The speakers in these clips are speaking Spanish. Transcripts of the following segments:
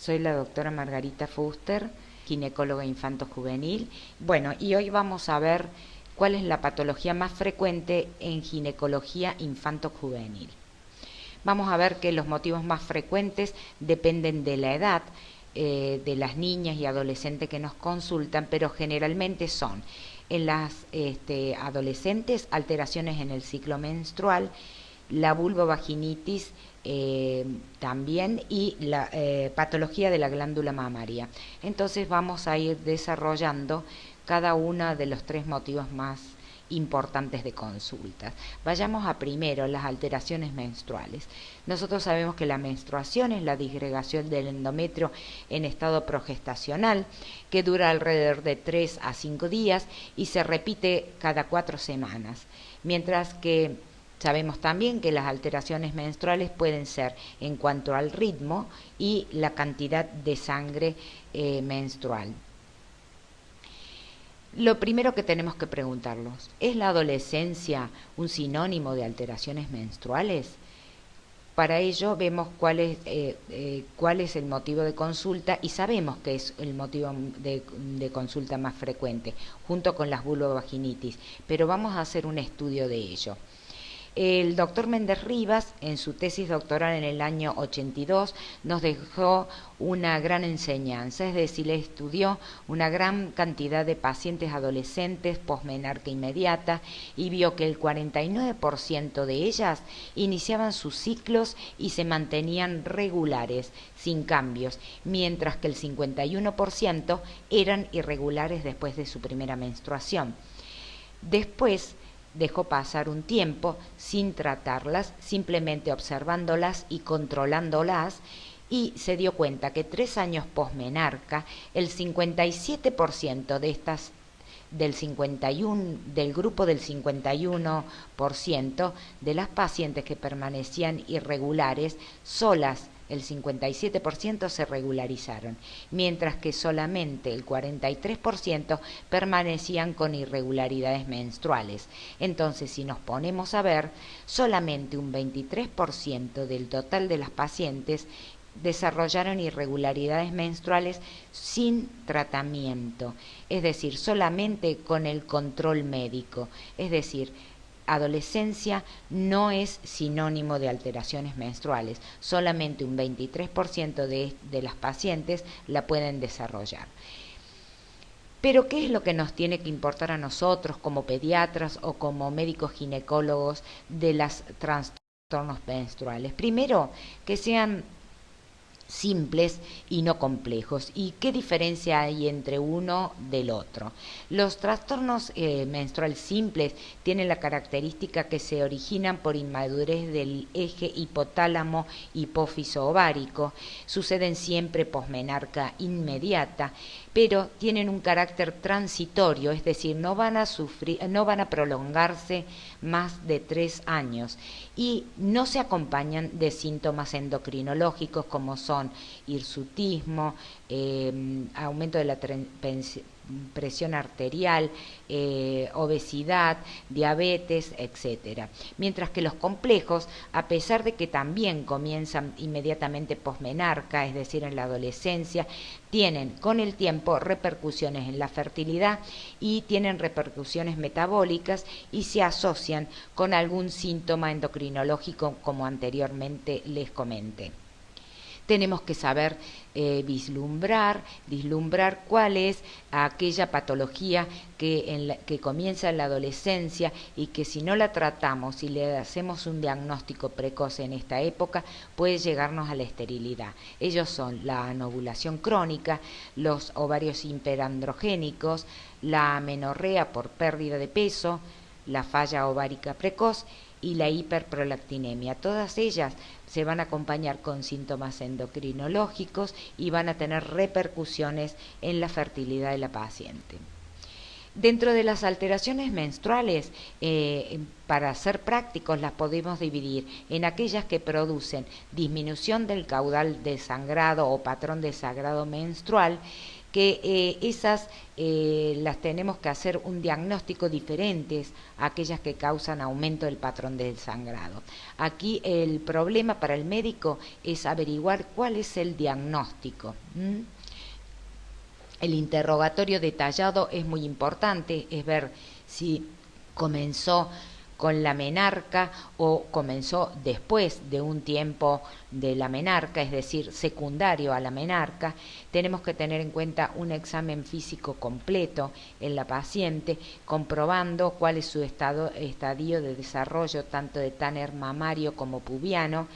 Soy la doctora Margarita Fuster, ginecóloga infanto-juvenil. Bueno, y hoy vamos a ver cuál es la patología más frecuente en ginecología infanto-juvenil. Vamos a ver que los motivos más frecuentes dependen de la edad de las niñas y adolescentes que nos consultan, pero generalmente son en las adolescentes alteraciones en el ciclo menstrual, la vulvovaginitis también y la patología de la glándula mamaria. Entonces vamos a ir desarrollando cada uno de los tres motivos más importantes de consultas. Vayamos a primero las alteraciones menstruales. Nosotros sabemos que la menstruación es la disgregación del endometrio en estado progestacional, que dura alrededor de 3 a 5 días y se repite cada 4 semanas, mientras que sabemos también que las alteraciones menstruales pueden ser en cuanto al ritmo y la cantidad de sangre menstrual. Lo primero que tenemos que preguntarnos, ¿es la adolescencia un sinónimo de alteraciones menstruales? Para ello vemos cuál es el motivo de consulta y sabemos que es el motivo de consulta más frecuente, junto con las vulvovaginitis, pero vamos a hacer un estudio de ello. El doctor Méndez Rivas, en su tesis doctoral en el año 82, nos dejó una gran enseñanza, es decir, estudió una gran cantidad de pacientes adolescentes posmenarca inmediata y vio que el 49% de ellas iniciaban sus ciclos y se mantenían regulares, sin cambios, mientras que el 51% eran irregulares después de su primera menstruación. Después dejó pasar un tiempo sin tratarlas, simplemente observándolas y controlándolas, y se dio cuenta que 3 años posmenarca, el 57% de estas del grupo del 51% de las pacientes que permanecían irregulares, solas el 57% se regularizaron, mientras que solamente el 43% permanecían con irregularidades menstruales. Entonces, si nos ponemos a ver, solamente un 23% del total de las pacientes desarrollaron irregularidades menstruales sin tratamiento, es decir, solamente con el control médico, es decir, adolescencia no es sinónimo de alteraciones menstruales, solamente un 23% de las pacientes la pueden desarrollar. Pero ¿qué es lo que nos tiene que importar a nosotros como pediatras o como médicos ginecólogos de los trastornos menstruales? Primero, que sean simples y no complejos. ¿Y qué diferencia hay entre uno del otro? Los trastornos menstruales simples tienen la característica que se originan por inmadurez del eje hipotálamo hipófiso ovárico, suceden siempre posmenarca inmediata, pero tienen un carácter transitorio, es decir, no van a prolongarse más de 3 años y no se acompañan de síntomas endocrinológicos como son hirsutismo, aumento de la presión arterial, obesidad, diabetes, etcétera. Mientras que los complejos, a pesar de que también comienzan inmediatamente posmenarca, es decir, en la adolescencia, tienen con el tiempo repercusiones en la fertilidad y tienen repercusiones metabólicas y se asocian con algún síntoma endocrinológico como anteriormente les comenté. Tenemos que saber vislumbrar cuál es aquella patología que comienza en la adolescencia y que si no la tratamos y le hacemos un diagnóstico precoz en esta época puede llegarnos a la esterilidad. Ellos son la anovulación crónica, los ovarios hiperandrogénicos, la amenorrea por pérdida de peso, la falla ovárica precoz y la hiperprolactinemia. Todas ellas se van a acompañar con síntomas endocrinológicos y van a tener repercusiones en la fertilidad de la paciente. Dentro de las alteraciones menstruales, para ser prácticos, las podemos dividir en aquellas que producen disminución del caudal de sangrado o patrón de sangrado menstrual, que esas las tenemos que hacer un diagnóstico diferentes a aquellas que causan aumento del patrón del sangrado. Aquí el problema para el médico es averiguar cuál es el diagnóstico. El interrogatorio detallado es muy importante, es ver si comenzó con la menarca o comenzó después de un tiempo de la menarca, es decir, secundario a la menarca. Tenemos que tener en cuenta un examen físico completo en la paciente, comprobando cuál es su estadio de desarrollo tanto de Tanner mamario como pubiano,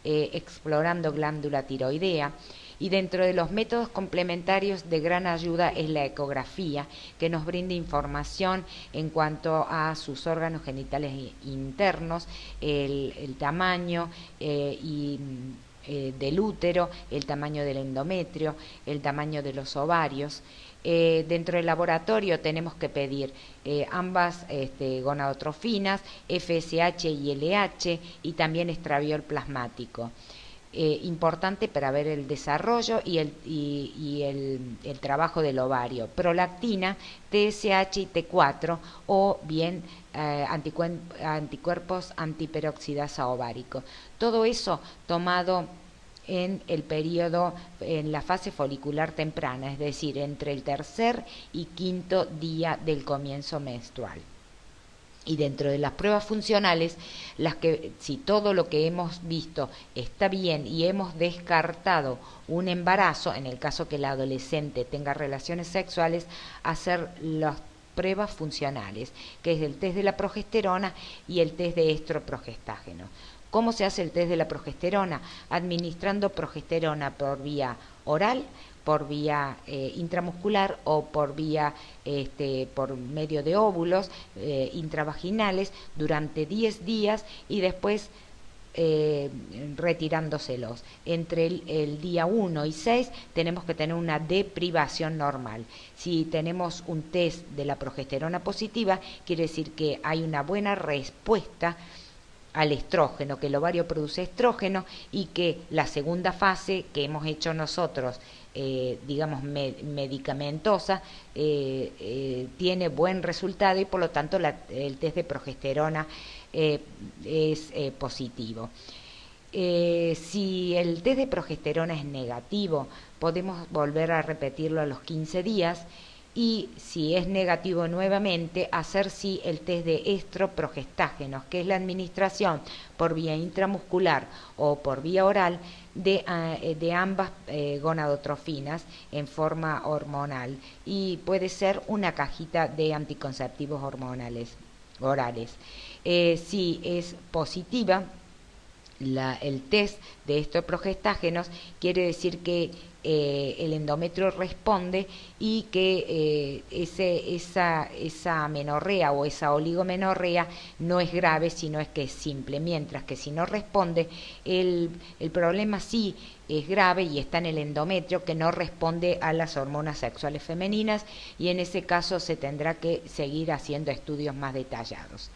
explorando glándula tiroidea. Y dentro de los métodos complementarios de gran ayuda es la ecografía, que nos brinda información en cuanto a sus órganos genitales internos, el tamaño del útero, el tamaño del endometrio, el tamaño de los ovarios. Dentro del laboratorio tenemos que pedir ambas gonadotrofinas, FSH y LH, y también estraviol plasmático. Importante para ver el desarrollo y el trabajo del ovario, prolactina, TSH y T4, o bien anticuerpos antiperoxidasa ovárico. Todo eso tomado en el periodo, en la fase folicular temprana, es decir, entre el tercer y quinto día del comienzo menstrual. Y dentro de las pruebas funcionales, las que si todo lo que hemos visto está bien y hemos descartado un embarazo, en el caso que la adolescente tenga relaciones sexuales, hacer las pruebas funcionales, que es el test de la progesterona y el test de estroprogestágeno. ¿Cómo se hace el test de la progesterona? Administrando progesterona por vía oral, por vía intramuscular o por vía por medio de óvulos intravaginales durante 10 días y después retirándoselos. Entre el día 1 y 6 tenemos que tener una deprivación normal. Si tenemos un test de la progesterona positiva, quiere decir que hay una buena respuesta al estrógeno, que el ovario produce estrógeno y que la segunda fase que hemos hecho nosotros, digamos medicamentosa, tiene buen resultado y por lo tanto el test de progesterona es positivo. Si el test de progesterona es negativo, podemos volver a repetirlo a los 15 días. Y si es negativo nuevamente, hacer sí el test de estroprogestágenos, que es la administración por vía intramuscular o por vía oral de ambas gonadotrofinas en forma hormonal. Y puede ser una cajita de anticonceptivos hormonales orales. Si es positiva el test de estroprogestágenos, quiere decir que el endometrio responde y que esa amenorrea o esa oligomenorrea no es grave, sino es que es simple, mientras que si no responde, el problema sí es grave y está en el endometrio, que no responde a las hormonas sexuales femeninas, y en ese caso se tendrá que seguir haciendo estudios más detallados.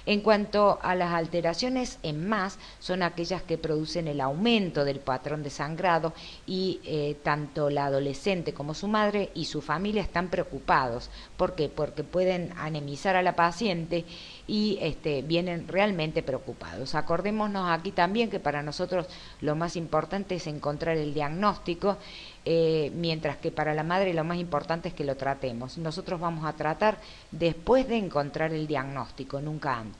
En cuanto a las alteraciones en más, son aquellas que producen el aumento del patrón de sangrado y tanto la adolescente como su madre y su familia están preocupados. ¿Por qué? Porque pueden anemizar a la paciente y vienen realmente preocupados. Acordémonos aquí también que para nosotros lo más importante es encontrar el diagnóstico, mientras que para la madre lo más importante es que lo tratemos. Nosotros vamos a tratar después de encontrar el diagnóstico, nunca antes.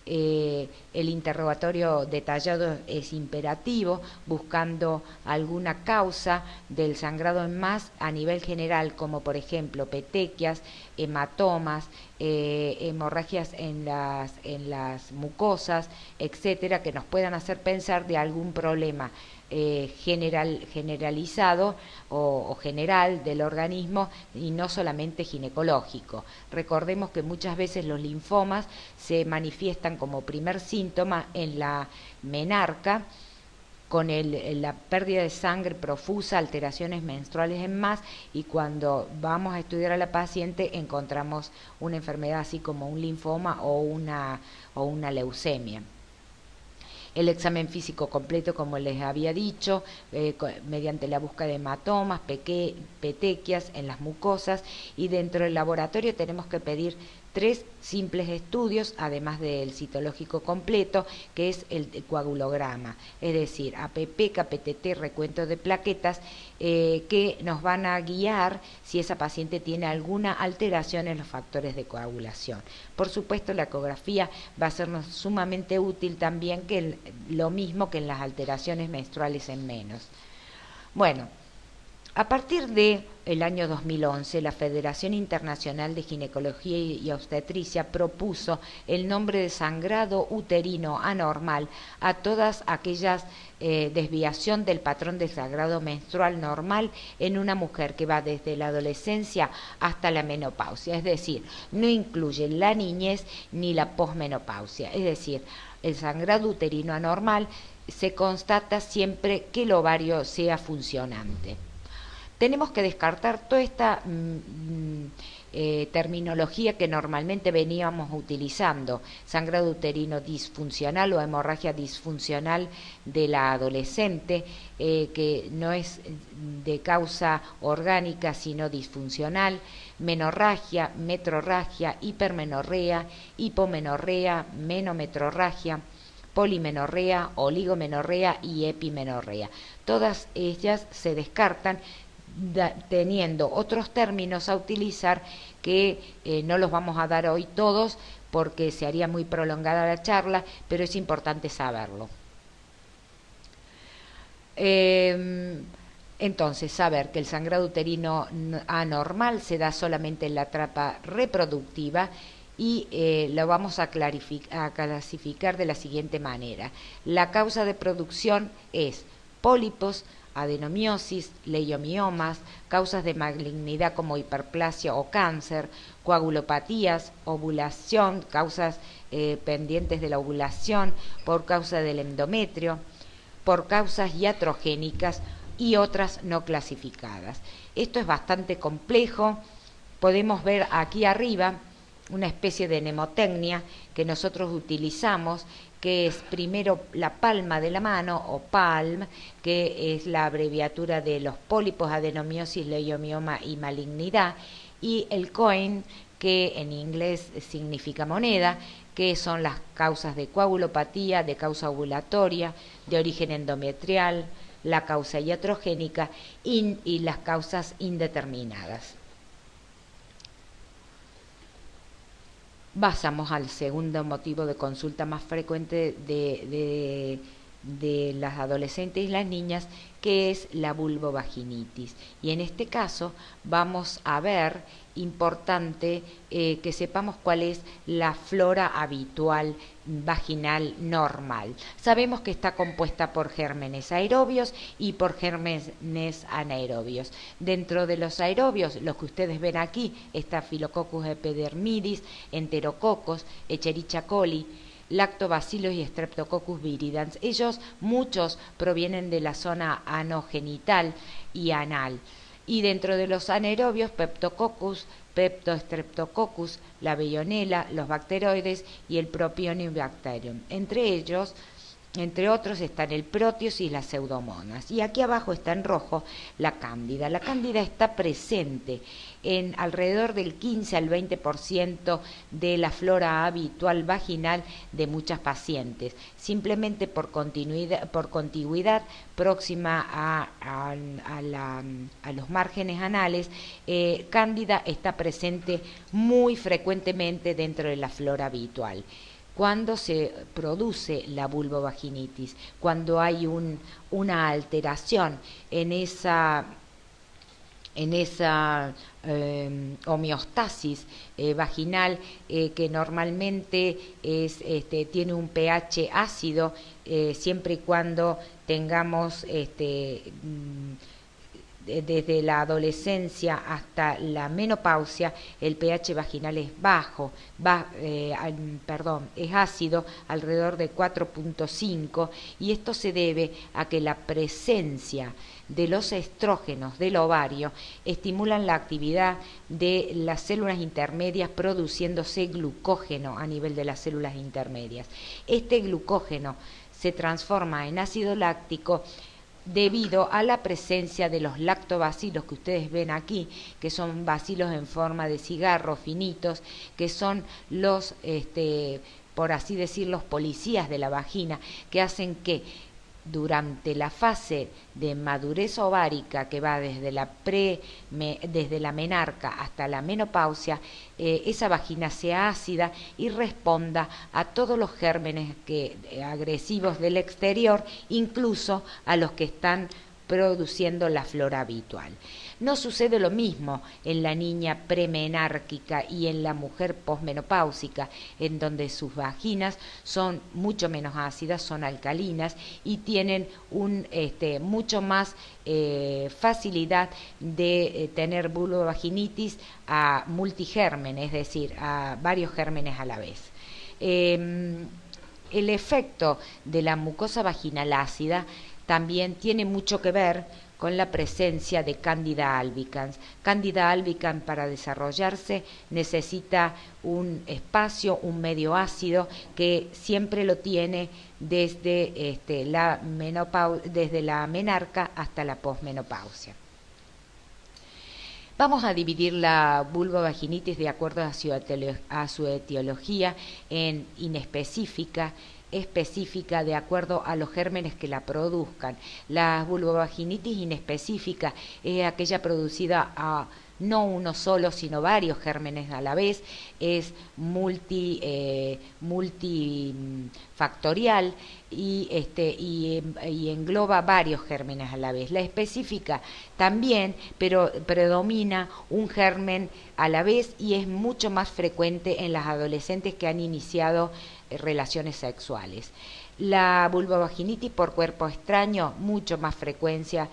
El interrogatorio detallado es imperativo, buscando alguna causa del sangrado en más a nivel general, como por ejemplo petequias, hematomas, hemorragias en las mucosas, etcétera, que nos puedan hacer pensar de algún problema generalizado o general del organismo y no solamente ginecológico. Recordemos que muchas veces los linfomas se manifiestan como primer síntoma en la menarca, con la pérdida de sangre profusa, alteraciones menstruales en más, y cuando vamos a estudiar a la paciente encontramos una enfermedad así como un linfoma o una leucemia. El examen físico completo, como les había dicho, mediante la búsqueda de hematomas, petequias en las mucosas, y dentro del laboratorio tenemos que pedir 3 simples estudios, además del citológico completo, que es el coagulograma, es decir, APP, KPTT, recuento de plaquetas, que nos van a guiar si esa paciente tiene alguna alteración en los factores de coagulación. Por supuesto, la ecografía va a sernos sumamente útil también, que lo mismo que en las alteraciones menstruales en menos. Bueno, a partir del año 2011, la Federación Internacional de Ginecología y Obstetricia propuso el nombre de sangrado uterino anormal a todas aquellas desviación del patrón de sangrado menstrual normal en una mujer que va desde la adolescencia hasta la menopausia, es decir, no incluye la niñez ni la posmenopausia, es decir, el sangrado uterino anormal se constata siempre que el ovario sea funcionante. Tenemos que descartar toda esta terminología que normalmente veníamos utilizando, sangrado uterino disfuncional o hemorragia disfuncional de la adolescente, que no es de causa orgánica sino disfuncional, menorragia, metrorragia, hipermenorrea, hipomenorrea, menometrorragia, polimenorrea, oligomenorrea y epimenorrea. Todas ellas se descartan teniendo otros términos a utilizar que no los vamos a dar hoy todos porque se haría muy prolongada la charla, pero es importante saberlo. Entonces, saber que el sangrado uterino anormal se da solamente en la etapa reproductiva y lo vamos a clasificar de la siguiente manera. La causa de producción es pólipos, adenomiosis, leiomiomas, causas de malignidad como hiperplasia o cáncer, coagulopatías, ovulación, causas pendientes de la ovulación, por causa del endometrio, por causas iatrogénicas y otras no clasificadas. Esto es bastante complejo. Podemos ver aquí arriba una especie de mnemotecnia que nosotros utilizamos, que es primero la palma de la mano o PALM, que es la abreviatura de los pólipos, adenomiosis, leiomioma y malignidad, y el COIN, que en inglés significa moneda, que son las causas de coagulopatía, de causa ovulatoria, de origen endometrial, la causa iatrogénica y las causas indeterminadas. Pasamos al segundo motivo de consulta más frecuente de las adolescentes y las niñas, que es la vulvovaginitis. Y en este caso vamos a ver, importante que sepamos cuál es la flora habitual vaginal normal. Sabemos que está compuesta por gérmenes aerobios y por gérmenes anaerobios. Dentro de los aerobios, los que ustedes ven aquí, está Staphylococcus epidermidis, Enterococcus, Escherichia coli, Lactobacillus y Streptococcus viridans. Ellos, muchos, provienen de la zona anogenital y anal. Y dentro de los anaerobios, Peptococcus, Peptostreptococcus, la Veillonella, los bacteroides y el Propionibacterium. Entre otros están el Proteus y las Pseudomonas. Y aquí abajo está en rojo la Cándida. La Cándida está presente en alrededor del 15 al 20% de la flora habitual vaginal de muchas pacientes, simplemente por contigüidad próxima a los márgenes anales. Cándida está presente muy frecuentemente dentro de la flora habitual. Cuando se produce la vulvovaginitis, cuando hay una alteración en esa homeostasis vaginal, que normalmente tiene un pH ácido, siempre y cuando tengamos desde la adolescencia hasta la menopausia, el pH vaginal es bajo, es ácido, alrededor de 4.5, y esto se debe a que la presencia de los estrógenos del ovario estimulan la actividad de las células intermedias, produciéndose glucógeno a nivel de las células intermedias. Este glucógeno se transforma en ácido láctico debido a la presencia de los lactobacilos que ustedes ven aquí, que son bacilos en forma de cigarro finitos, que son los, por así decir, los policías de la vagina, que hacen que durante la fase de madurez ovárica, que va desde desde la menarca hasta la menopausia, esa vagina sea ácida y responda a todos los gérmenes agresivos del exterior, incluso a los que están produciendo la flora habitual. No sucede lo mismo en la niña premenárquica y en la mujer posmenopáusica, en donde sus vaginas son mucho menos ácidas, son alcalinas y tienen mucho más facilidad de tener vulvovaginitis a multigermen, es decir, a varios gérmenes a la vez. El efecto de la mucosa vaginal ácida también tiene mucho que ver con la presencia de Candida albicans. Candida albicans, para desarrollarse, necesita un espacio, un medio ácido, que siempre lo tiene desde desde la menarca hasta la posmenopausia. Vamos a dividir la vulvovaginitis de acuerdo a su etiología en inespecífica, específica, de acuerdo a los gérmenes que la produzcan. La vulvovaginitis inespecífica es aquella producida a no uno solo, sino varios gérmenes a la vez, es multifactorial y engloba varios gérmenes a la vez. La específica también, pero predomina un germen a la vez y es mucho más frecuente en las adolescentes que han iniciado relaciones sexuales. La vulvovaginitis por cuerpo extraño, mucho más frecuente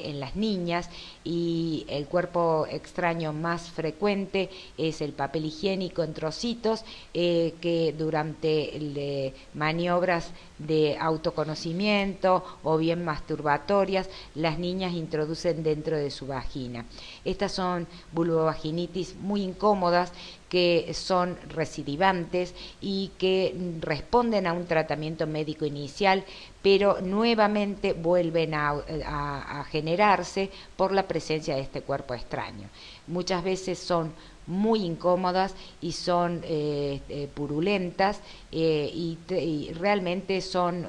en las niñas, y el cuerpo extraño más frecuente es el papel higiénico en trocitos, que durante maniobras de autoconocimiento o bien masturbatorias las niñas introducen dentro de su vagina. Estas son vulvovaginitis muy incómodas, que son recidivantes y que responden a un tratamiento médico inicial, pero nuevamente vuelven a generarse por la presencia de este cuerpo extraño. Muchas veces son muy incómodas y son purulentas, y realmente son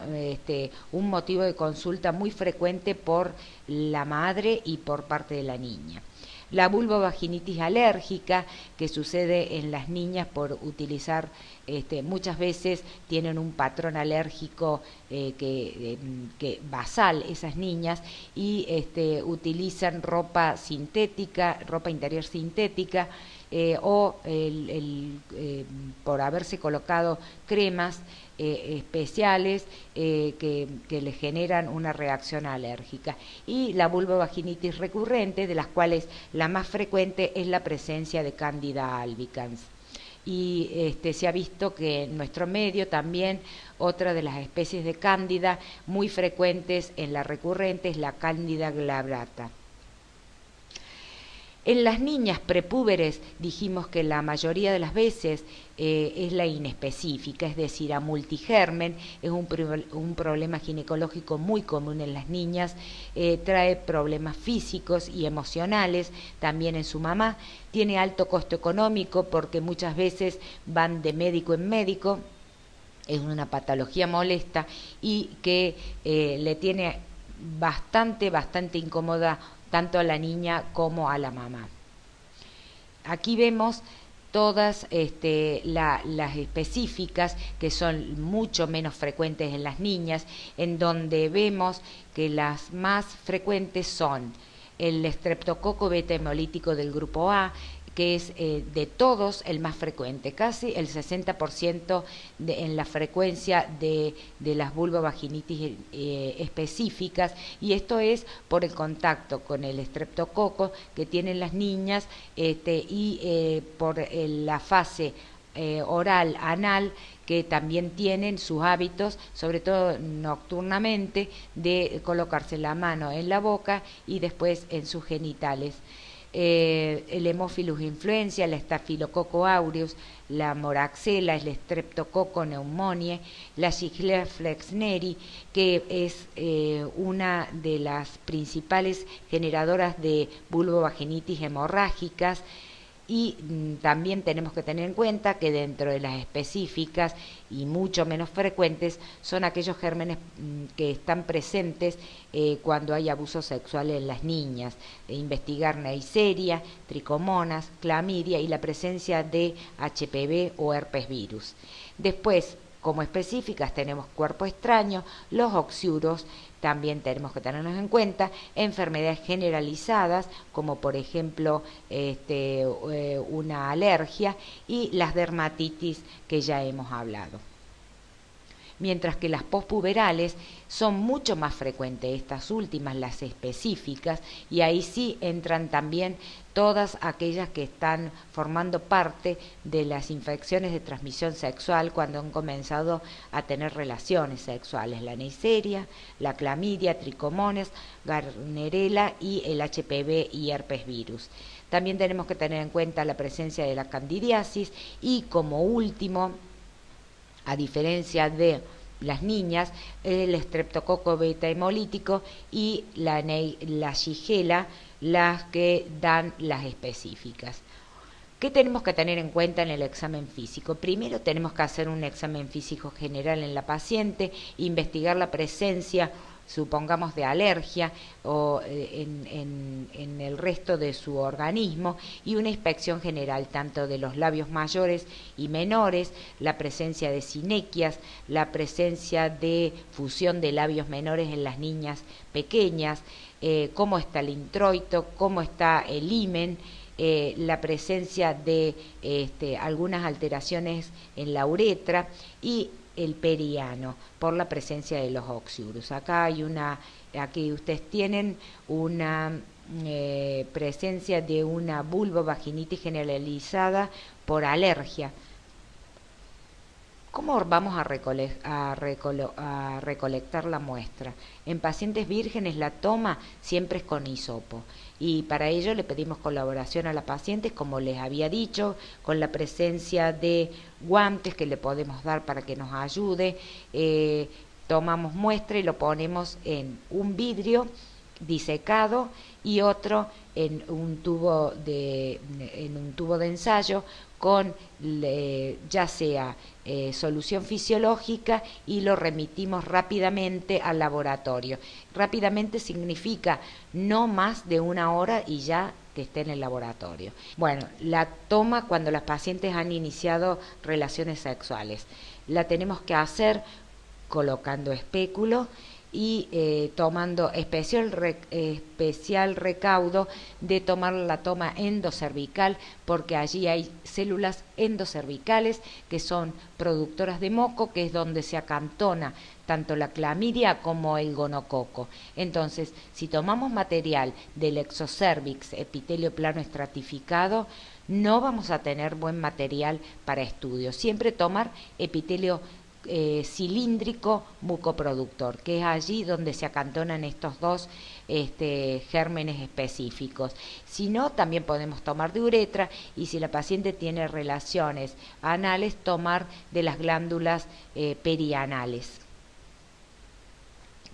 un motivo de consulta muy frecuente por la madre y por parte de la niña. La vulvovaginitis alérgica, que sucede en las niñas por utilizar, muchas veces tienen un patrón alérgico que basal esas niñas, y utilizan ropa sintética, ropa interior sintética, por haberse colocado cremas especiales que le generan una reacción alérgica. Y la vulvovaginitis recurrente, de las cuales la más frecuente es la presencia de Candida albicans. Y se ha visto que en nuestro medio también otra de las especies de cándida muy frecuentes en la recurrente es la Cándida glabrata. En las niñas prepúberes dijimos que la mayoría de las veces es la inespecífica, es decir, a multigermen, es un problema ginecológico muy común en las niñas, trae problemas físicos y emocionales también en su mamá, tiene alto costo económico porque muchas veces van de médico en médico, es una patología molesta y que le tiene bastante incómoda tanto a la niña como a la mamá. Aquí vemos todas las específicas, que son mucho menos frecuentes en las niñas, en donde vemos que las más frecuentes son el estreptococo beta hemolítico del grupo A, que es de todos el más frecuente, casi el 60% en la frecuencia de las vulvovaginitis específicas, y esto es por el contacto con el estreptococo que tienen las niñas y por la fase oral, anal, que también tienen sus hábitos, sobre todo nocturnamente, de colocarse la mano en la boca y después en sus genitales. el Haemophilus influenza, la Staphylococcus aureus, la Moraxella, el Streptococcus pneumoniae, la Shigella flexneri, que es una de las principales generadoras de vulvovaginitis hemorrágicas. Y también tenemos que tener en cuenta que dentro de las específicas y mucho menos frecuentes son aquellos gérmenes que están presentes cuando hay abuso sexual en las niñas. Investigar Neisseria, tricomonas, clamidia y la presencia de HPV o herpes virus. Después, como específicas tenemos cuerpo extraño, los oxiuros, también tenemos que tenerlos en cuenta, enfermedades generalizadas, como por ejemplo una alergia, y las dermatitis que ya hemos hablado. Mientras que las pospuberales son mucho más frecuentes, estas últimas, las específicas, y ahí sí entran también todas aquellas que están formando parte de las infecciones de transmisión sexual cuando han comenzado a tener relaciones sexuales, la Neisseria, la clamidia, tricomonas, Gardnerella y el HPV y herpes virus. También tenemos que tener en cuenta la presencia de la candidiasis y, como último, a diferencia de las niñas, el estreptococo beta hemolítico y la Shigella, las que dan las específicas. ¿Qué tenemos que tener en cuenta en el examen físico? Primero tenemos que hacer un examen físico general en la paciente, investigar la presencia, supongamos, de alergia o en el resto de su organismo, y una inspección general tanto de los labios mayores y menores, la presencia de sinequias, la presencia de fusión de labios menores en las niñas pequeñas, cómo está el introito, cómo está el himen, la presencia de algunas alteraciones en la uretra y el periano por la presencia de los oxiurus. Aquí ustedes tienen una presencia de una vulvovaginitis generalizada por alergia. ¿Cómo vamos a recolectar la muestra? En pacientes vírgenes la toma siempre es con hisopo, y para ello le pedimos colaboración a la paciente, como les había dicho, con la presencia de guantes que le podemos dar para que nos ayude. Tomamos muestra y lo ponemos en un vidrio disecado y otro en un tubo de ensayo con ya sea solución fisiológica, y lo remitimos rápidamente al laboratorio. Rápidamente significa no más de 1 hora y ya que esté en el laboratorio. Bueno, la toma cuando las pacientes han iniciado relaciones sexuales. La tenemos que hacer colocando espéculo y tomando especial recaudo de tomar la toma endocervical, porque allí hay células endocervicales que son productoras de moco, que es donde se acantona tanto la clamidia como el gonococo. Entonces, si tomamos material del exocervix, epitelio plano estratificado, no vamos a tener buen material para estudio. Siempre tomar epitelio cilíndrico mucoproductor, que es allí donde se acantonan estos dos gérmenes específicos. Si no, también podemos tomar de uretra, y si la paciente tiene relaciones anales, tomar de las glándulas perianales.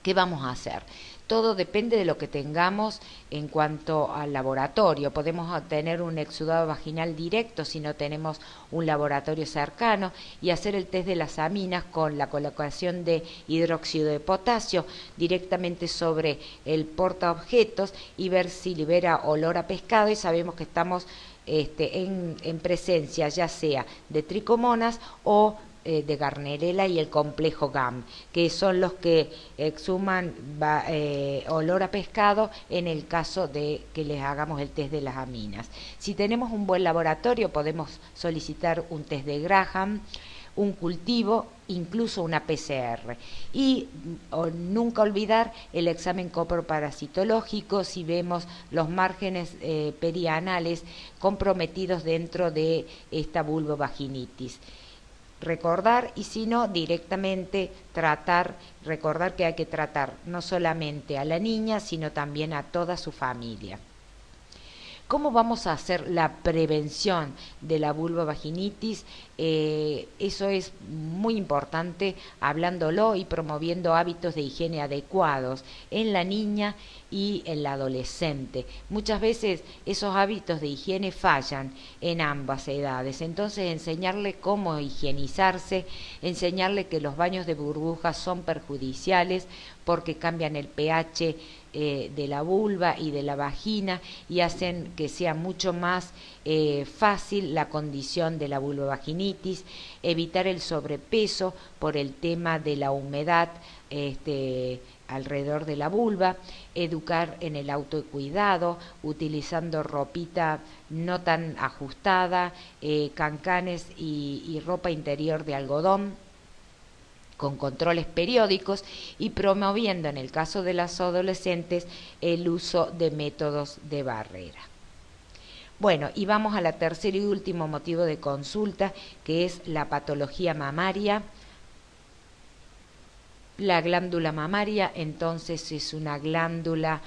¿Qué vamos a hacer? Todo depende de lo que tengamos en cuanto al laboratorio. Podemos tener un exudado vaginal directo si no tenemos un laboratorio cercano, y hacer el test de las aminas con la colocación de hidróxido de potasio directamente sobre el portaobjetos y ver si libera olor a pescado, y sabemos que estamos en presencia ya sea de tricomonas o de Gardnerella y el complejo GAM, que son los que exhuman olor a pescado en el caso de que les hagamos el test de las aminas. Si tenemos un buen laboratorio, podemos solicitar un test de Graham, un cultivo, incluso una PCR. Y nunca olvidar el examen coproparasitológico si vemos los márgenes perianales comprometidos dentro de esta vulvovaginitis. Recordar, y si no, directamente recordar que hay que tratar no solamente a la niña, sino también a toda su familia. ¿Cómo vamos a hacer la prevención de la vulvovaginitis? Eso es muy importante, hablándolo y promoviendo hábitos de higiene adecuados en la niña y en la adolescente. Muchas veces esos hábitos de higiene fallan en ambas edades, entonces enseñarle cómo higienizarse, enseñarle que los baños de burbujas son perjudiciales porque cambian el pH de la vulva y de la vagina y hacen que sea mucho más fácil la condición de la vulvovaginitis, evitar el sobrepeso por el tema de la humedad alrededor de la vulva, educar en el autocuidado, utilizando ropita no tan ajustada, cancanes y ropa interior de algodón, con controles periódicos y promoviendo en el caso de las adolescentes el uso de métodos de barrera. Bueno, y vamos a la tercer y último motivo de consulta, que es la patología mamaria. La glándula mamaria entonces es una glándula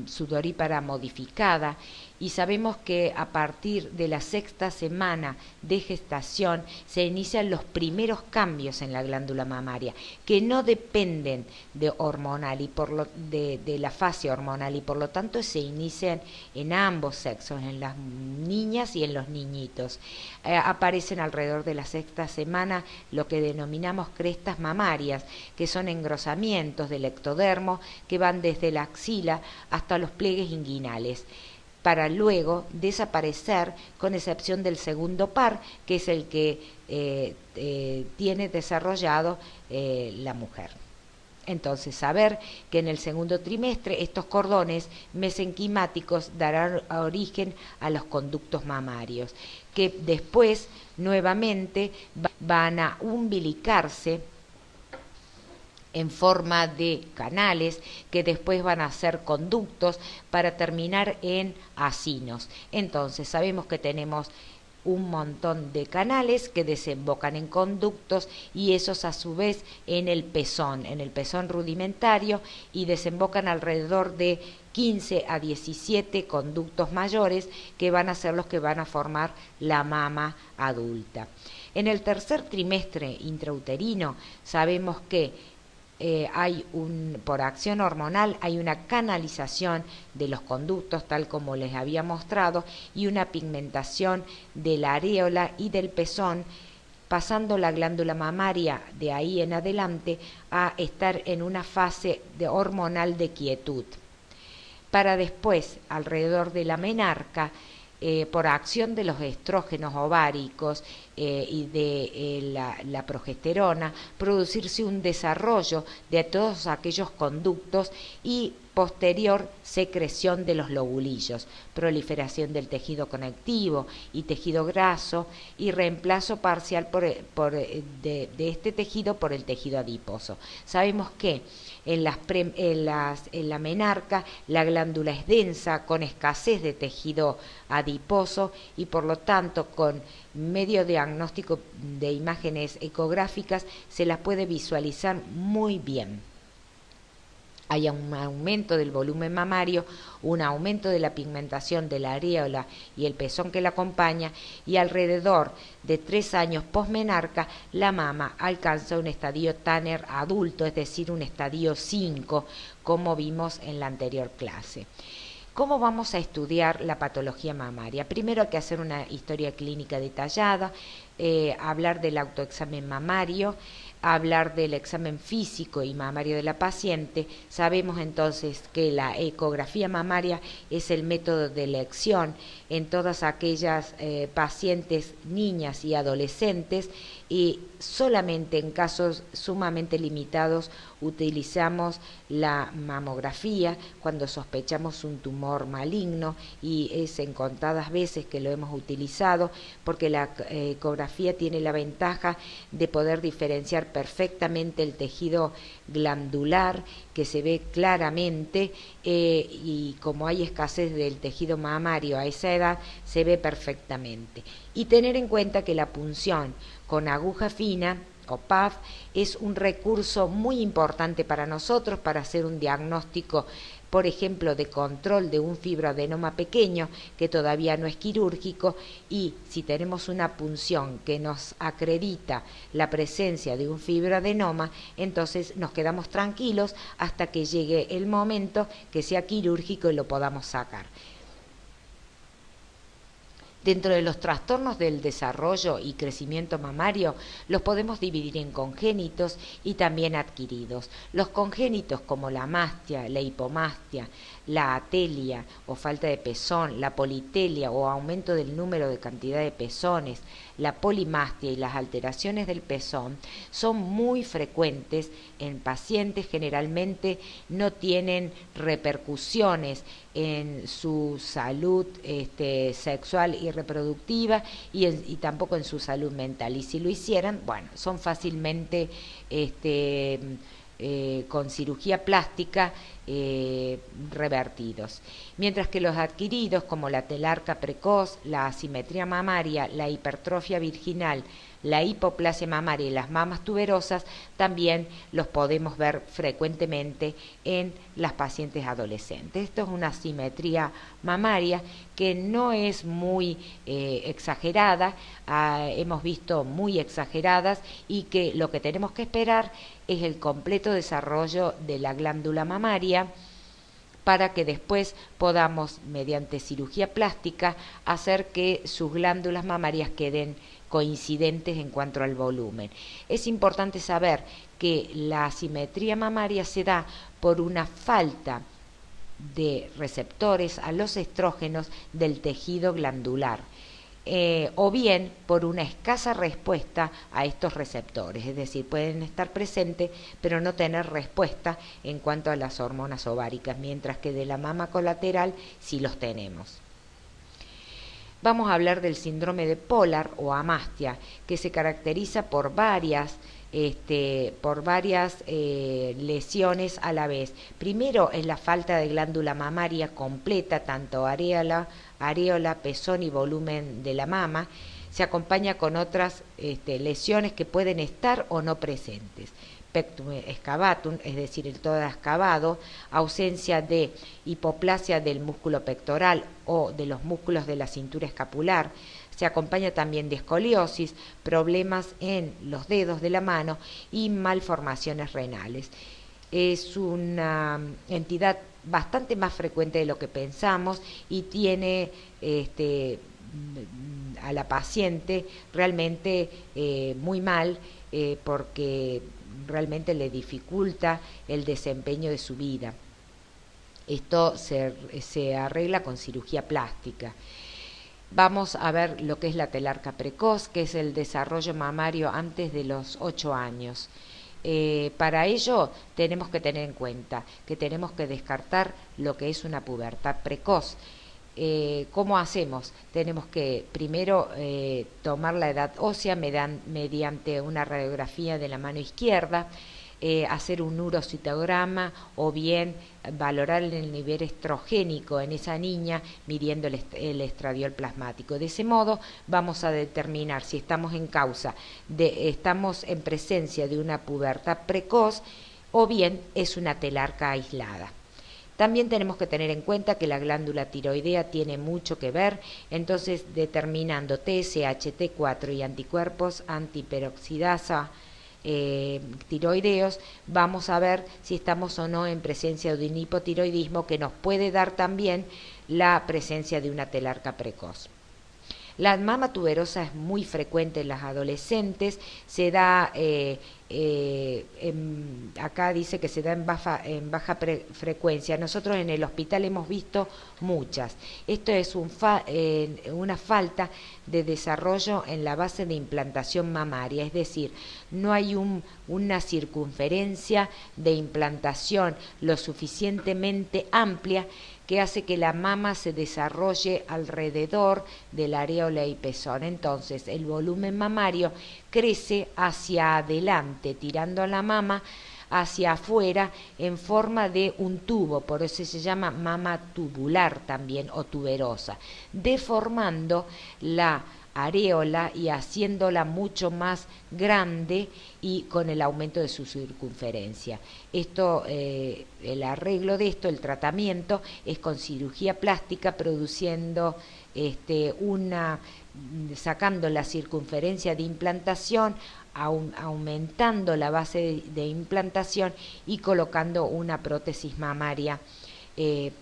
sudorípara modificada y sabemos que a partir de la sexta semana de gestación se inician los primeros cambios en la glándula mamaria que no dependen de hormonal y de la fase hormonal y por lo tanto se inician en ambos sexos, en las niñas y en los niñitos. Aparecen alrededor de la sexta semana lo que denominamos crestas mamarias, que son engrosamientos del ectodermo que van desde la axila hasta los pliegues inguinales, para luego desaparecer con excepción del segundo par, que es el que tiene desarrollado la mujer. Entonces, saber que en el segundo trimestre estos cordones mesenquimáticos darán origen a los conductos mamarios, que después nuevamente van a umbilicarse en forma de canales que después van a ser conductos para terminar en acinos. Entonces sabemos que tenemos un montón de canales que desembocan en conductos y esos a su vez en el pezón rudimentario y desembocan alrededor de 15 a 17 conductos mayores que van a ser los que van a formar la mama adulta. En el tercer trimestre intrauterino sabemos que por acción hormonal hay una canalización de los conductos tal como les había mostrado y una pigmentación de la areola y del pezón, pasando la glándula mamaria de ahí en adelante a estar en una fase hormonal de quietud, para después alrededor de la menarca por acción de los estrógenos ováricos y de la progesterona, producirse un desarrollo de todos aquellos conductos y posterior secreción de los lobulillos, proliferación del tejido conectivo y tejido graso y reemplazo parcial de este tejido por el tejido adiposo. Sabemos que en la menarca la glándula es densa, con escasez de tejido adiposo y por lo tanto con medio diagnóstico de imágenes ecográficas se las puede visualizar muy bien. Hay un aumento del volumen mamario, un aumento de la pigmentación de la areola y el pezón que la acompaña y alrededor de 3 años posmenarca la mama alcanza un estadio Tanner adulto, es decir, un estadio 5, como vimos en la anterior clase. ¿Cómo vamos a estudiar la patología mamaria? Primero hay que hacer una historia clínica detallada, hablar del autoexamen mamario, hablar del examen físico y mamario de la paciente. Sabemos entonces que la ecografía mamaria es el método de elección en todas aquellas pacientes, niñas y adolescentes, y solamente en casos sumamente limitados utilizamos la mamografía cuando sospechamos un tumor maligno, y es en contadas veces que lo hemos utilizado porque la ecografía tiene la ventaja de poder diferenciar perfectamente el tejido glandular que se ve claramente y como hay escasez del tejido mamario a esa edad se ve perfectamente, y tener en cuenta que la punción con aguja fina o PAF es un recurso muy importante para nosotros para hacer un diagnóstico, por ejemplo, de control de un fibroadenoma pequeño que todavía no es quirúrgico, y si tenemos una punción que nos acredita la presencia de un fibroadenoma, entonces nos quedamos tranquilos hasta que llegue el momento que sea quirúrgico y lo podamos sacar. Dentro de los trastornos del desarrollo y crecimiento mamario, los podemos dividir en congénitos y también adquiridos. Los congénitos, como la mastia, la hipomastia, la atelia o falta de pezón, la politelia o aumento del número de cantidad de pezones, la polimastia y las alteraciones del pezón, son muy frecuentes en pacientes. Generalmente no tienen repercusiones en su salud sexual y reproductiva y tampoco en su salud mental, y si lo hicieran, bueno, son fácilmente con cirugía plástica revertidos. Mientras que los adquiridos, como la telarca precoz, la asimetría mamaria, la hipertrofia virginal, la hipoplasia mamaria y las mamas tuberosas, también los podemos ver frecuentemente en las pacientes adolescentes. Esto es una asimetría mamaria que no es muy exagerada, hemos visto muy exageradas, y que lo que tenemos que esperar es el completo desarrollo de la glándula mamaria para que después podamos, mediante cirugía plástica, hacer que sus glándulas mamarias queden coincidentes en cuanto al volumen. Es importante saber que la asimetría mamaria se da por una falta de receptores a los estrógenos del tejido glandular, o bien por una escasa respuesta a estos receptores, es decir, pueden estar presentes pero no tener respuesta en cuanto a las hormonas ováricas, mientras que de la mama colateral sí los tenemos. Vamos a hablar del síndrome de Pollard o amastia, que se caracteriza por varias lesiones a la vez. Primero es la falta de glándula mamaria completa, tanto areola, pezón y volumen de la mama. Se acompaña con otras lesiones que pueden estar o no presentes. Pectum excavatum, es decir, el todo excavado, ausencia de hipoplasia del músculo pectoral o de los músculos de la cintura escapular. Se acompaña también de escoliosis, problemas en los dedos de la mano y malformaciones renales. Es una entidad bastante más frecuente de lo que pensamos y tiene a la paciente realmente muy mal, porque realmente le dificulta el desempeño de su vida. Esto se arregla con cirugía plástica. Vamos a ver lo que es la telarca precoz, que es el desarrollo mamario antes de los 8 años. Para ello tenemos que tener en cuenta que tenemos que descartar lo que es una pubertad precoz. ¿Cómo hacemos? Tenemos que primero tomar la edad ósea mediante una radiografía de la mano izquierda, hacer un urocitograma o bien valorar el nivel estrogénico en esa niña midiendo el estradiol plasmático. De ese modo vamos a determinar si estamos estamos en presencia de una pubertad precoz o bien es una telarca aislada. También tenemos que tener en cuenta que la glándula tiroidea tiene mucho que ver, entonces determinando TSH, T4 y anticuerpos antiperoxidasa tiroideos, vamos a ver si estamos o no en presencia de un hipotiroidismo, que nos puede dar también la presencia de una telarca precoz. La mama tuberosa es muy frecuente en las adolescentes, se da, acá dice que se da en baja frecuencia. Nosotros en el hospital hemos visto muchas. Esto es una falta de desarrollo en la base de implantación mamaria, es decir, no hay una circunferencia de implantación lo suficientemente amplia que hace que la mama se desarrolle alrededor de la areola y pezón. Entonces el volumen mamario crece hacia adelante, tirando a la mama hacia afuera en forma de un tubo, por eso se llama mama tubular también o tuberosa, deformando la areola y haciéndola mucho más grande y con el aumento de su circunferencia. Esto, el arreglo de esto, el tratamiento, es con cirugía plástica, produciendo sacando la circunferencia de implantación, aumentando la base de implantación y colocando una prótesis mamaria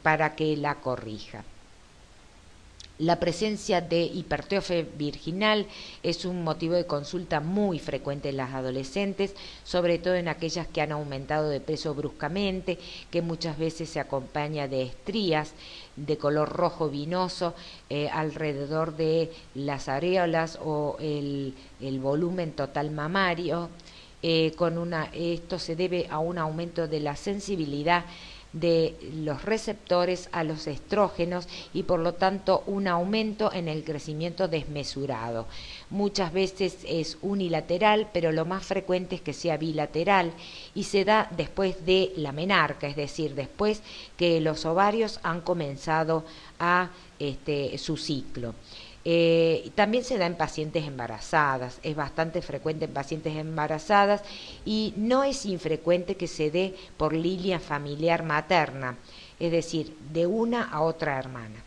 para que la corrija. La presencia de hipertrofia virginal es un motivo de consulta muy frecuente en las adolescentes, sobre todo en aquellas que han aumentado de peso bruscamente, que muchas veces se acompaña de estrías de color rojo vinoso alrededor de las areolas o el volumen total mamario. Esto se debe a un aumento de la sensibilidad de los receptores a los estrógenos y por lo tanto un aumento en el crecimiento desmesurado. Muchas veces es unilateral, pero lo más frecuente es que sea bilateral y se da después de la menarca, es decir, después que los ovarios han comenzado a su ciclo. También se da en pacientes embarazadas, es bastante frecuente en pacientes embarazadas y no es infrecuente que se dé por línea familiar materna, es decir, de una a otra hermana.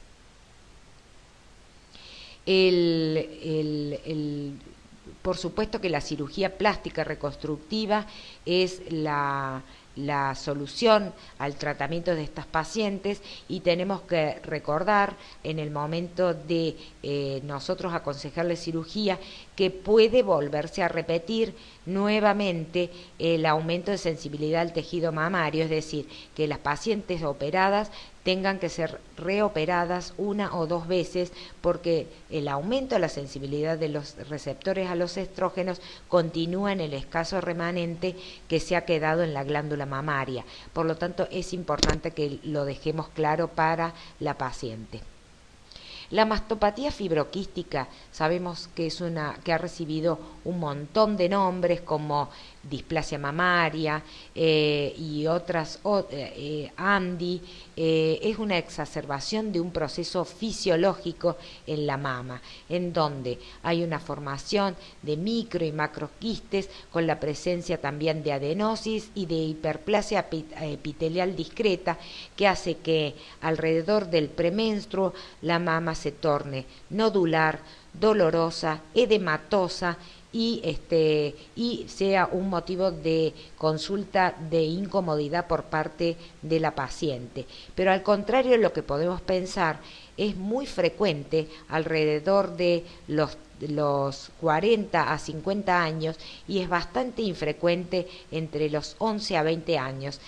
Por supuesto que la cirugía plástica reconstructiva es la solución al tratamiento de estas pacientes y tenemos que recordar en el momento de nosotros aconsejarles cirugía que puede volverse a repetir nuevamente el aumento de sensibilidad al tejido mamario, es decir, que las pacientes operadas tengan que ser reoperadas una o dos veces porque el aumento de la sensibilidad de los receptores a los estrógenos continúa en el escaso remanente que se ha quedado en la glándula mamaria. Por lo tanto, es importante que lo dejemos claro para la paciente. La mastopatía fibroquística sabemos que es que ha recibido un montón de nombres como displasia mamaria y otras, AMDI, es una exacerbación de un proceso fisiológico en la mama, en donde hay una formación de micro y macroquistes con la presencia también de adenosis y de hiperplasia epitelial discreta que hace que alrededor del premenstruo la mama se torne nodular, dolorosa, edematosa y sea un motivo de consulta de incomodidad por parte de la paciente. Pero al contrario de lo que podemos pensar, es muy frecuente alrededor de los 40 a 50 años y es bastante infrecuente entre los 11 a 20 años.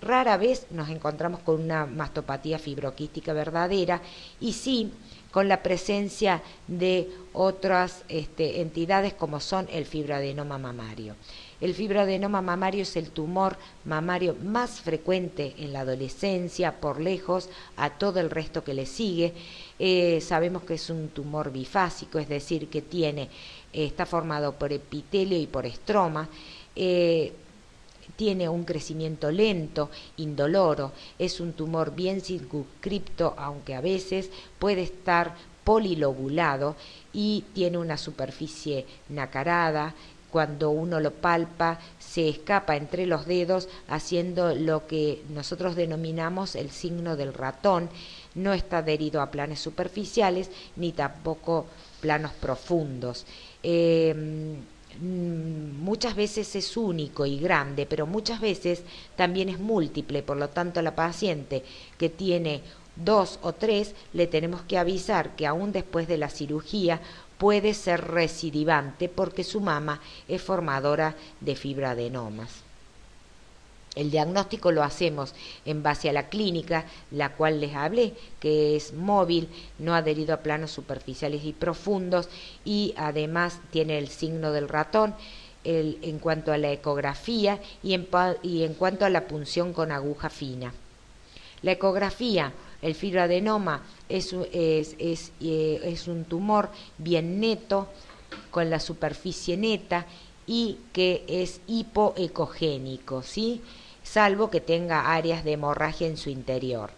Rara vez nos encontramos con una mastopatía fibroquística verdadera y sí con la presencia de otras entidades como son el fibroadenoma mamario. El fibroadenoma mamario es el tumor mamario más frecuente en la adolescencia, por lejos, a todo el resto que le sigue. Sabemos que es un tumor bifásico, es decir, que está formado por epitelio y por estroma. Tiene un crecimiento lento, indoloro, es un tumor bien circunscripto, aunque a veces puede estar polilobulado y tiene una superficie nacarada. Cuando uno lo palpa, se escapa entre los dedos haciendo lo que nosotros denominamos el signo del ratón. No está adherido a planos superficiales ni tampoco planos profundos. Muchas veces es único y grande, pero muchas veces también es múltiple, por lo tanto la paciente que tiene 2 o 3 le tenemos que avisar que aún después de la cirugía puede ser recidivante porque su mama es formadora de fibroadenomas. El diagnóstico lo hacemos en base a la clínica, la cual les hablé, que es móvil, no adherido a planos superficiales y profundos y además tiene el signo del ratón en cuanto a la ecografía y en cuanto a la punción con aguja fina. La ecografía, el fibroadenoma es un tumor bien neto, con la superficie neta y que es hipoecogénico, ¿sí?, salvo que tenga áreas de hemorragia en su interior.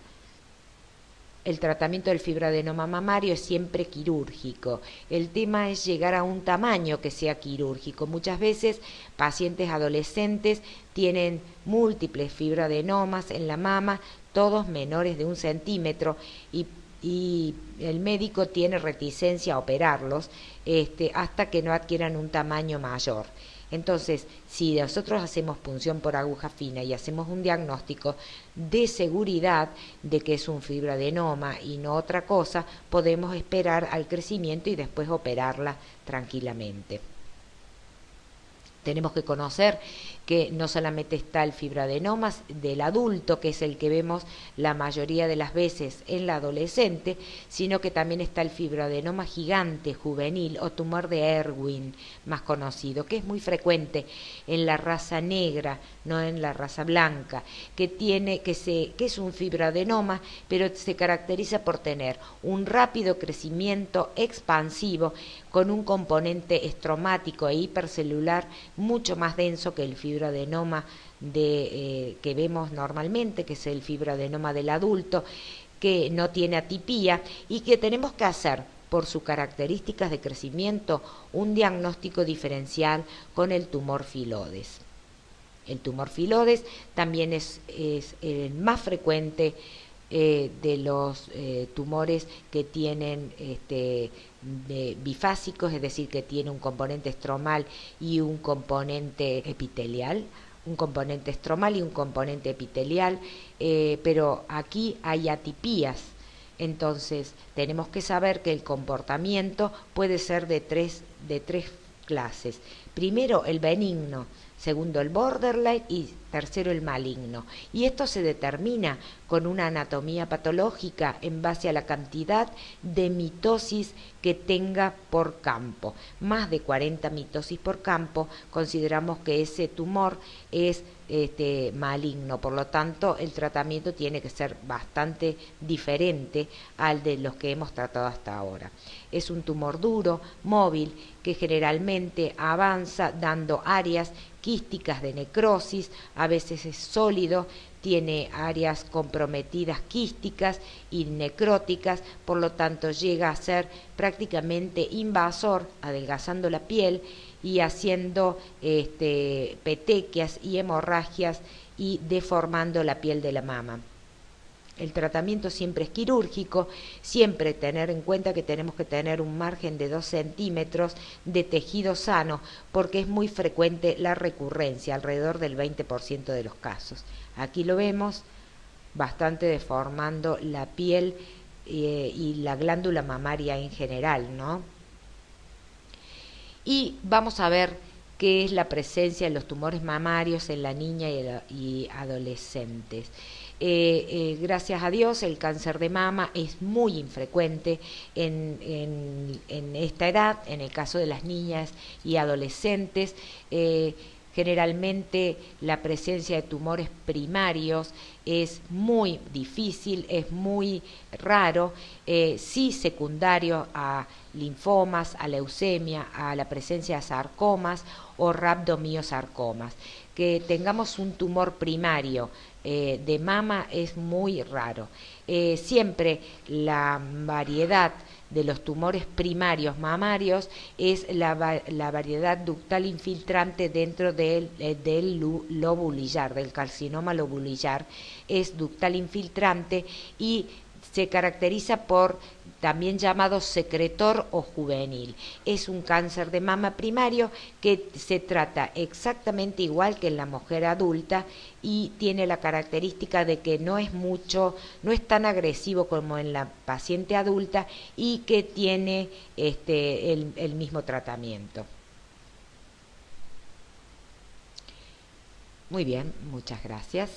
el tratamiento del fibroadenoma mamario es siempre quirúrgico. El tema es llegar a un tamaño que sea quirúrgico. Muchas veces pacientes adolescentes tienen múltiples fibroadenomas en la mama, todos menores de 1 centímetro, y el médico tiene reticencia a operarlos hasta que no adquieran un tamaño mayor. Entonces, si nosotros hacemos punción por aguja fina y hacemos un diagnóstico de seguridad de que es un fibroadenoma y no otra cosa, podemos esperar al crecimiento y después operarla tranquilamente. Tenemos que conocer que no solamente está el fibroadenoma del adulto, que es el que vemos la mayoría de las veces en la adolescente, sino que también está el fibroadenoma gigante juvenil o tumor de Ewing, más conocido, que es muy frecuente en la raza negra, no en la raza blanca, que es un fibroadenoma, pero se caracteriza por tener un rápido crecimiento expansivo con un componente estromático e hipercelular mucho más denso que el fibroadenoma que vemos normalmente, que es el fibroadenoma del adulto, que no tiene atipía y que tenemos que hacer, por sus características de crecimiento, un diagnóstico diferencial con el tumor filodes. El tumor filodes también es el más frecuente de los tumores que tienen bifásicos, es decir, que tiene un componente estromal y un componente epitelial, pero aquí hay atipías. Entonces tenemos que saber que el comportamiento puede ser de tres clases. Primero, el benigno, segundo, el borderline y tercero, el maligno. Y esto se determina con una anatomía patológica en base a la cantidad de mitosis que tenga por campo. Más de 40 mitosis por campo, consideramos que ese tumor es maligno. Por lo tanto, el tratamiento tiene que ser bastante diferente al de los que hemos tratado hasta ahora. Es un tumor duro, móvil, que generalmente avanza dando áreas quísticas de necrosis, a veces es sólido, tiene áreas comprometidas quísticas y necróticas, por lo tanto llega a ser prácticamente invasor, adelgazando la piel y haciendo petequias y hemorragias y deformando la piel de la mama. El tratamiento siempre es quirúrgico, siempre tener en cuenta que tenemos que tener un margen de 2 centímetros de tejido sano, porque es muy frecuente la recurrencia, alrededor del 20% de los casos. Aquí lo vemos, bastante deformando la piel y la glándula mamaria en general, ¿no? Y vamos a ver qué es la presencia de los tumores mamarios en la niña y adolescentes. Gracias a Dios, el cáncer de mama es muy infrecuente en esta edad, en el caso de las niñas y adolescentes. Generalmente la presencia de tumores primarios es muy difícil, es muy raro, sí secundario a linfomas, a leucemia, a la presencia de sarcomas o rhabdomiosarcomas. Que tengamos un tumor primario de mama es muy raro. Siempre la variedad de los tumores primarios mamarios es la variedad ductal infiltrante dentro del lobulillar, del carcinoma lobulillar, es ductal infiltrante y se caracteriza por también llamado secretor o juvenil. Es un cáncer de mama primario que se trata exactamente igual que en la mujer adulta y tiene la característica de que no es tan agresivo como en la paciente adulta y que tiene el mismo tratamiento. Muy bien, muchas gracias.